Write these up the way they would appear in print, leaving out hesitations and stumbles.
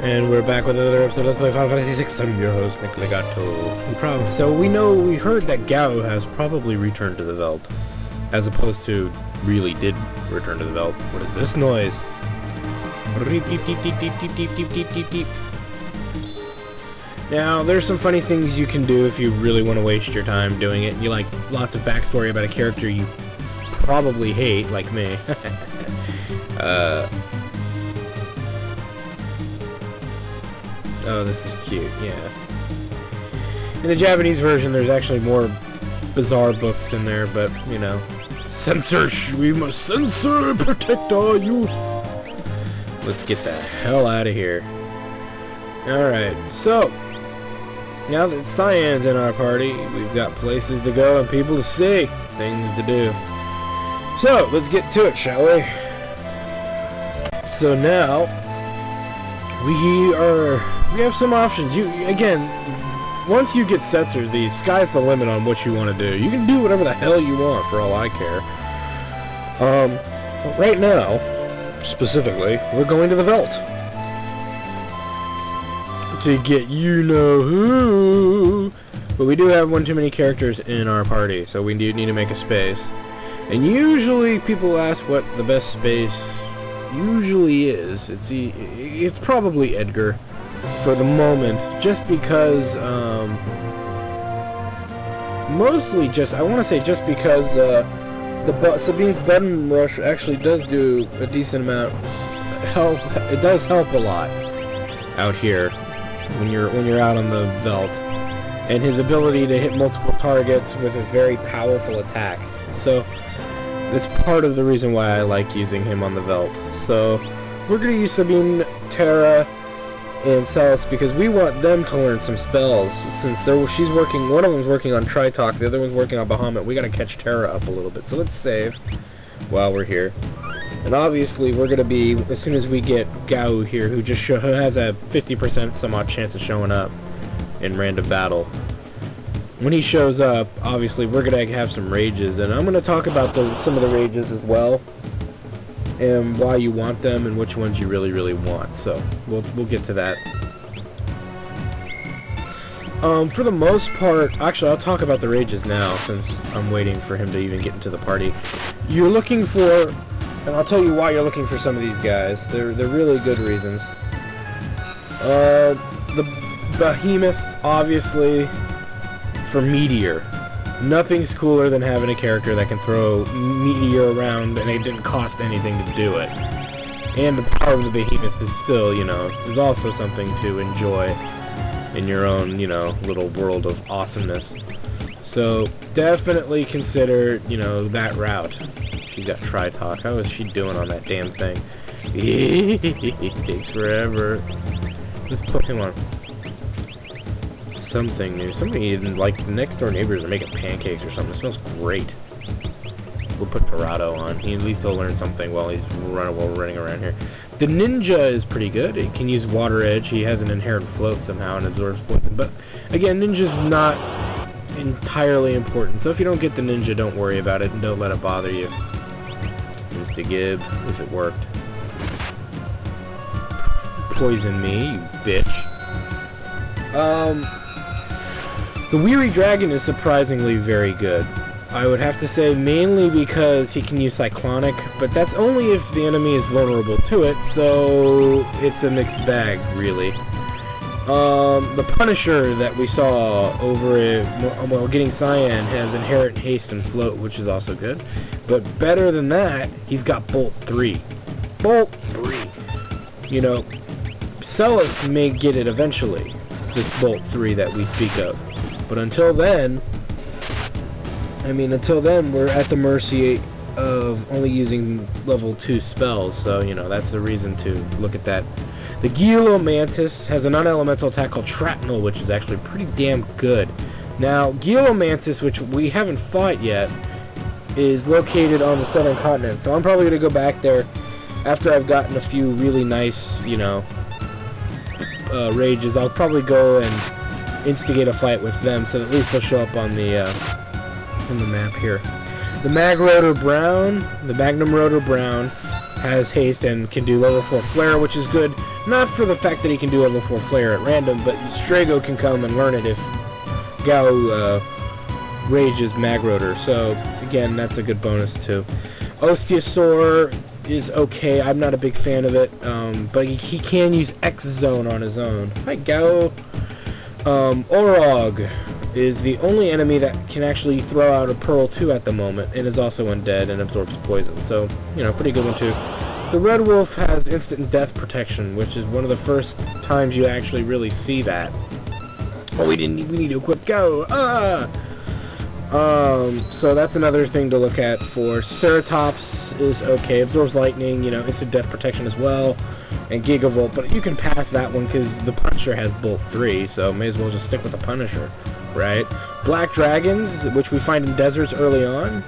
And we're back with another episode of Let's Play Final Fantasy VI. I'm your host, Nick Legato. So we heard that Gao has probably returned to the Veldt, as opposed to really did return to the Veldt. What is this noise? Now, there's some funny things you can do if you really want to waste your time doing it. You like lots of backstory about a character you probably hate, like me. Oh, this is cute, yeah. In the Japanese version, there's actually more bizarre books in there, but, you know. We must censor and protect our youth. Let's get the hell out of here. Alright, so, now that Cyan's in our party, we've got places to go and people to see. Things to do. So, let's get to it, shall we? So now, we have some options. Once you get censored, the sky's the limit on what you want to do. You can do whatever the hell you want, for all I care. Right now, specifically, we're going to the Veldt to get you-know-who. But we do have one too many characters in our party, so we do need to make a space. And usually people ask what the best space usually is. It's probably Edgar for the moment, just because mostly just I want to say just because Sabine's button rush actually does do a decent amount help. It does help a lot out here when you're out on the Veldt, and his ability to hit multiple targets with a very powerful attack. So that's part of the reason why I like using him on the Veldt. So we're going to use Sabine, Terra, and Celis because we want them to learn some spells. Since one of them's working on Tritalk, the other one's working on Bahamut. We got to catch Terra up a little bit. So let's save while we're here. And obviously we're going to be, as soon as we get Gao here, who has a 50% some odd chance of showing up in random battle. When he shows up, obviously we're going to have some rages, and I'm going to talk about some of the rages as well, and why you want them, and which ones you really, really want. So, we'll get to that. For the most part, actually I'll talk about the rages now, since I'm waiting for him to even get into the party. You're looking for, and I'll tell you why you're looking for some of these guys. They're really good reasons. The Behemoth, obviously, for Meteor. Nothing's cooler than having a character that can throw Meteor around and it didn't cost anything to do it. And the power of the Behemoth is still, is also something to enjoy in your own, little world of awesomeness. So definitely consider, that route. She's got Tritalk. How is she doing on that damn thing? It takes forever. Let's put him on something new. Somebody, like, the next door neighbors are making pancakes or something. It smells great. We'll put Dorado on. At least he'll learn something while he's running around here. The ninja is pretty good. He can use Water Edge. He has an inherent float somehow and absorbs poison. But again, ninja's not entirely important. So if you don't get the ninja, don't worry about it and don't let it bother you. Mr. Gibb, if it worked. Poison me, you bitch. The Weary Dragon is surprisingly very good. I would have to say mainly because he can use Cyclonic, but that's only if the enemy is vulnerable to it, so it's a mixed bag, really. The Punisher that we saw over getting Cyan has inherent haste and float, which is also good. But better than that, he's got Bolt 3. Bolt 3! Celis may get it eventually, this Bolt 3 that we speak of. But until then, we're at the mercy of only using level 2 spells, so, that's the reason to look at that. The Geomantis has a non-elemental attack called Shrapnel, which is actually pretty damn good. Now, Geomantis, which we haven't fought yet, is located on the southern continent, so I'm probably going to go back there after I've gotten a few really nice, rages. I'll probably go and instigate a fight with them, so at least they'll show up on the map here. The Magnum Rotor Brown has haste and can do level 4 flare, which is good. Not for the fact that he can do level 4 Flare at random, but Strago can come and learn it if Gao rages Mag Rotor. So, again, that's a good bonus too. Osteosaur is okay. I'm not a big fan of it, but he can use X-Zone on his own. Hi, Gao. Orog is the only enemy that can actually throw out a Pearl 2 at the moment, and is also undead and absorbs poison. So, you know, pretty good one too. The Red Wolf has instant death protection, which is one of the first times you actually really see that. Oh, we need to equip Go! So that's another thing to look at for Ceratops is okay, absorbs lightning, you know, instant death protection as well, and Gigavolt, but you can pass that one because the Punisher has Bolt 3, so may as well just stick with the Punisher, right? Black Dragons, which we find in deserts early on,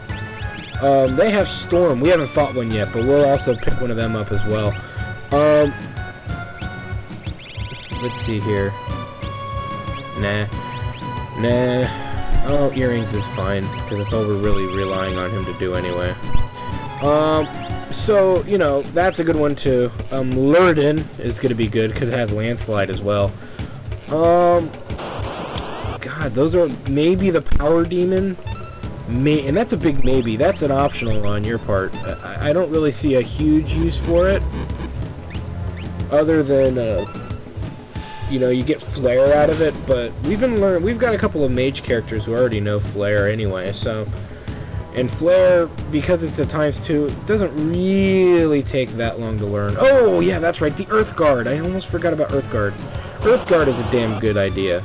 they have Storm. We haven't fought one yet, but we'll also pick one of them up as well. Let's see here. Nah. Oh, Earrings is fine, because that's all we're really relying on him to do anyway. So, you know, that's a good one too. Lurden is going to be good, because it has Landslide as well. God, those are maybe the Power Demon. And that's a big maybe. That's an optional on your part. I don't really see a huge use for it. Other than, you know, you get Flare out of it, but we've got a couple of mage characters who already know Flare anyway, so... And Flare, because it's a ×2, it doesn't really take that long to learn. Oh, yeah, that's right, the Earth Guard. I almost forgot about Earth Guard. Earth Guard is a damn good idea.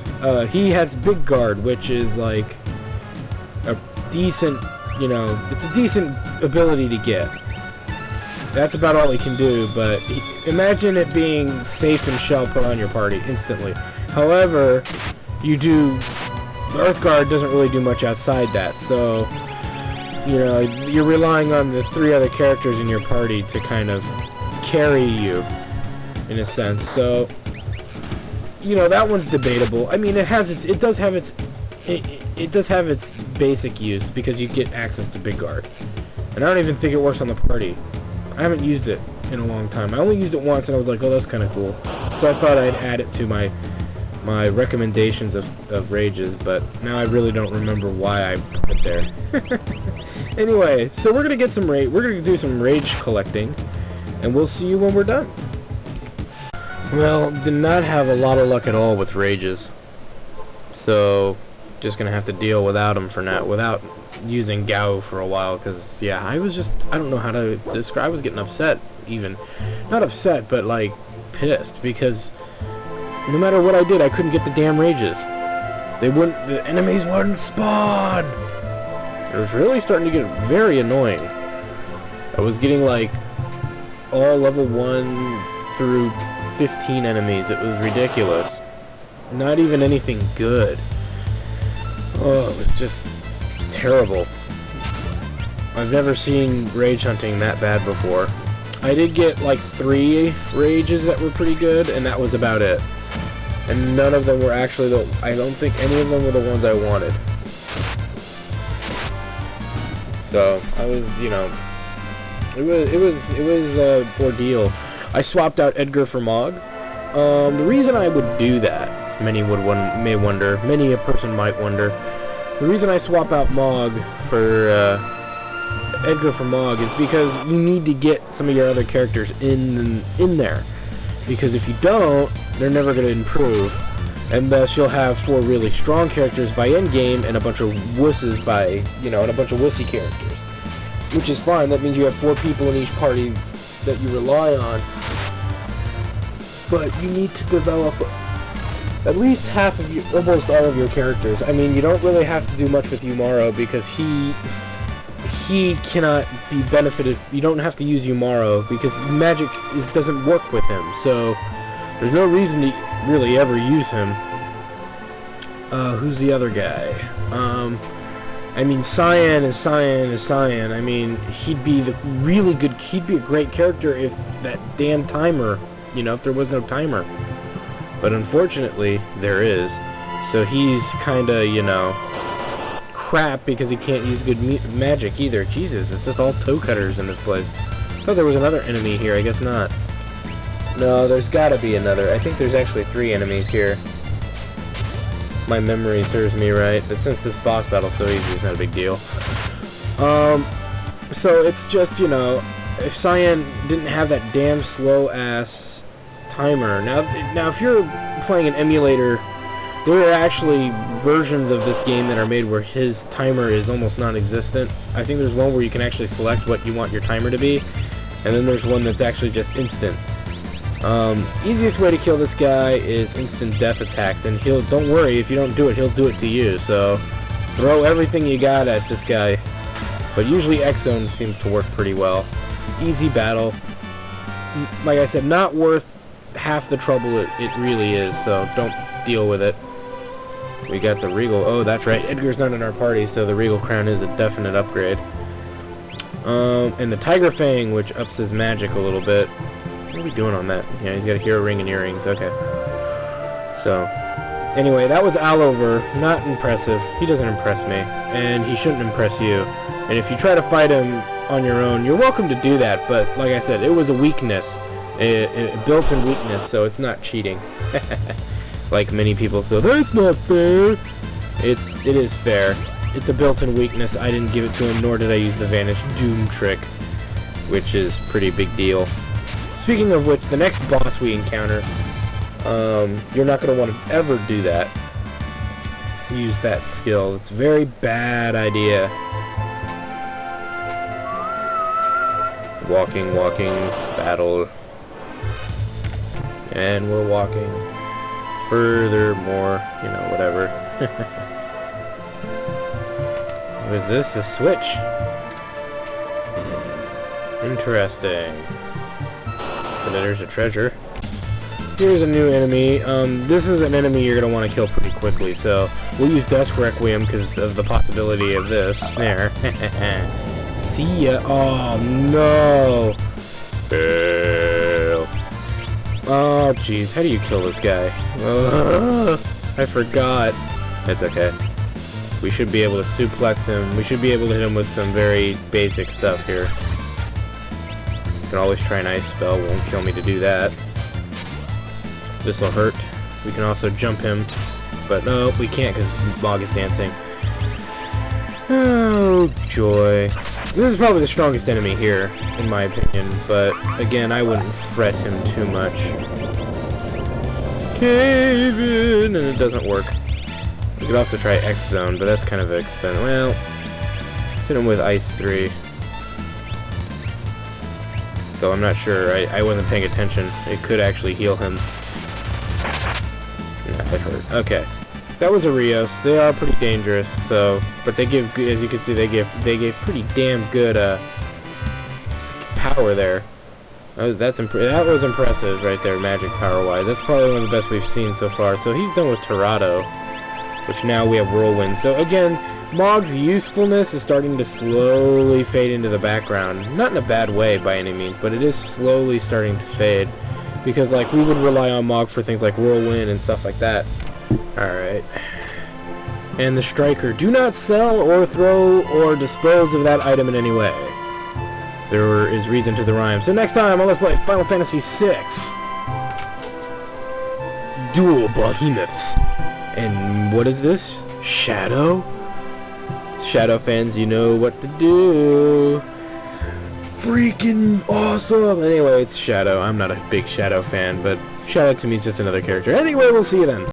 He has Big Guard, which is, like... a decent, you know, it's a decent ability to get. That's about all he can do, but imagine it being safe and shell put on your party instantly. However, the Earth Guard doesn't really do much outside that, so, you know, you're relying on the 3 other characters in your party to kind of carry you, in a sense. So, you know, that one's debatable. I mean, it does have its basic use because you get access to Big Guard. And I don't even think it works on the party. I haven't used it in a long time. I only used it once and I was like, oh, that's kind of cool. So I thought I'd add it to my recommendations of rages, but now I really don't remember why I put it there. Anyway, so we're gonna do some rage collecting, and we'll see you when we're done. Well, did not have a lot of luck at all with rages. So just gonna have to deal without them for now, without using Gao for a while, because yeah, I don't know how to describe. I was getting upset, even not upset, but like pissed, because no matter what I did, I couldn't get the damn rages. The enemies wouldn't spawn. It was really starting to get very annoying. I was getting like all level 1 through 15 enemies. It was ridiculous. Not even anything good. Oh, it was just terrible. I've never seen rage hunting that bad before. I did get like 3 rages that were pretty good, and that was about it. And none of them were actually I don't think any of them were the ones I wanted. So I was, you know, it was a ordeal. I swapped out Edgar for Mog. The reason I would do that, many a person might wonder. The reason I swap out Mog for Edgar for Mog is because you need to get some of your other characters in there. Because if you don't, they're never going to improve. And thus you'll have 4 really strong characters by endgame and a bunch of wusses by, you know, and a bunch of wussy characters. Which is fine. That means you have 4 people in each party that you rely on. But you need to develop at least half of almost all of your characters. I mean, you don't really have to do much with Umaro because he cannot be benefited. You don't have to use Umaro because magic doesn't work with him. So there's no reason to really ever use him. Who's the other guy? I mean, Cyan is Cyan. I mean, he'd be he'd be a great character if that damn timer, you know, if there was no timer. But unfortunately, there is. So he's kinda, you know, crap because he can't use good magic either. Jesus, it's just all toe cutters in this place. I thought there was another enemy here, I guess not. No, there's gotta be another. I think there's actually 3 enemies here. My memory serves me right, but since this boss battle's so easy, it's not a big deal. So it's just, you know, if Cyan didn't have that damn slow-ass timer... Now, if you're playing an emulator, there are actually versions of this game that are made where his timer is almost non-existent. I think there's one where you can actually select what you want your timer to be, and then there's one that's actually just instant. Easiest way to kill this guy is instant death attacks, and don't worry, if you don't do it, he'll do it to you, so throw everything you got at this guy. But usually X-Zone seems to work pretty well. Easy battle. Like I said, not worth half the trouble it really is, so don't deal with it. We got the Regal. Oh, that's right, Edgar's not in our party, so the Regal Crown is a definite upgrade. And the Tiger Fang, which ups his magic a little bit. What are we doing on that? Yeah, he's got a hero ring and earrings. Okay. So, anyway, that was Allover. Not impressive. He doesn't impress me. And he shouldn't impress you. And if you try to fight him on your own, you're welcome to do that. But, like I said, it was a weakness. A built-in weakness, so it's not cheating. Like many people say, that's not fair. It is fair. It's a built-in weakness. I didn't give it to him, nor did I use the Vanish Doom trick, which is pretty big deal. Speaking of which, the next boss we encounter, you're not going to want to ever do that. Use that skill. It's a very bad idea. Walking, battle. And we're walking. Furthermore, you know, whatever. What is this? A switch? Interesting. So there's a treasure. Here's a new enemy. This is an enemy you're going to want to kill pretty quickly, so we'll use Dusk Requiem because of the possibility of this snare. See ya. Oh, no. Fail. Oh, jeez. How do you kill this guy? I forgot. It's okay. We should be able to suplex him. We should be able to hit him with some very basic stuff here. You can always try an ice spell. Won't kill me to do that. This'll hurt. We can also jump him. But no, we can't because Mog is dancing. Oh, joy. This is probably the strongest enemy here, in my opinion. But, again, I wouldn't fret him too much. Cave in! And it doesn't work. We could also try X-Zone, but that's kind of expensive. Well, let's hit him with Ice 3. Though I'm not sure. I wasn't paying attention. It could actually heal him. Nah, it hurt. Okay. That was a Rios. They are pretty dangerous, so... But they give, as you can see, they gave pretty damn good, power there. That was impressive right there, magic power-wise. That's probably one of the best we've seen so far. So he's done with Torado, which now we have Whirlwind. So again, Mog's usefulness is starting to slowly fade into the background. Not in a bad way by any means, but it is slowly starting to fade. Because, like, we would rely on Mog for things like Whirlwind and stuff like that. Alright. And the Striker. Do not sell or throw or dispose of that item in any way. There is reason to the rhyme. So next time on Let's Play Final Fantasy VI. Dual Behemoths. And what is this? Shadow? Shadow fans, you know what to do. Freaking awesome! Anyway, it's Shadow. I'm not a big Shadow fan, but Shadow to me is just another character. Anyway, we'll see you then.